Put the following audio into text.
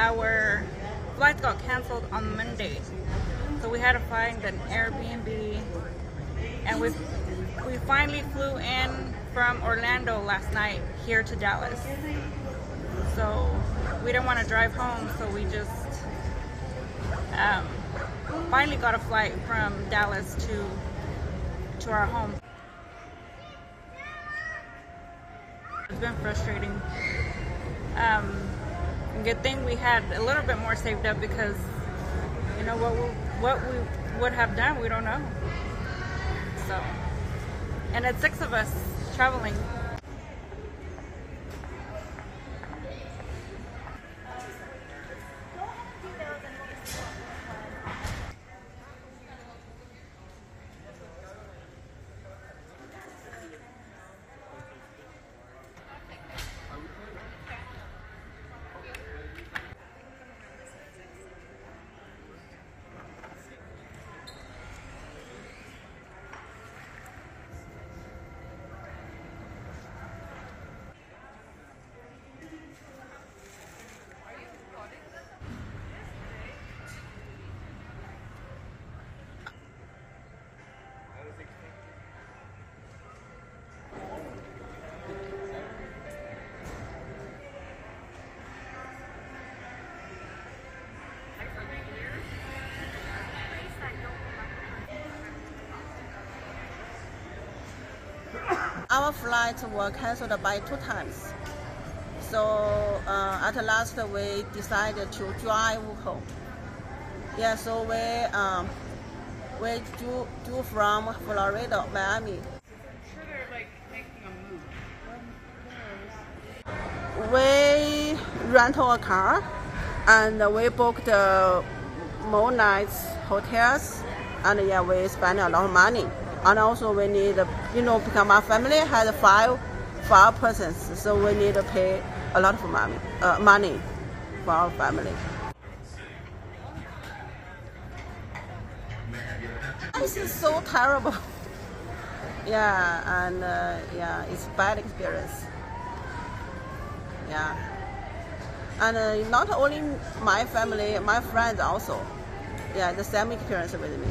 our flights got canceled on Monday, so we had to find an Airbnb, and we finally flew in from Orlando last night here to Dallas. So we didn't want to drive home, so we just finally got a flight from Dallas to our home. It's been frustrating. Good thing we had a little bit more saved up, because you know what we would have done, we don't know. So, and it's 6 of us traveling. Our flights were cancelled by 2 times. So at last we decided to drive home. Yeah, so we drove from Florida, Miami. Sure, they're like making a move. We rented a car and we booked more nights hotels, and yeah, we spent a lot of money. And also we need, because my family has five persons, so we need to pay a lot of money for our family. This is so terrible. Yeah, and yeah, it's a bad experience. Yeah, and not only my family, my friends also. Yeah, the same experience with me.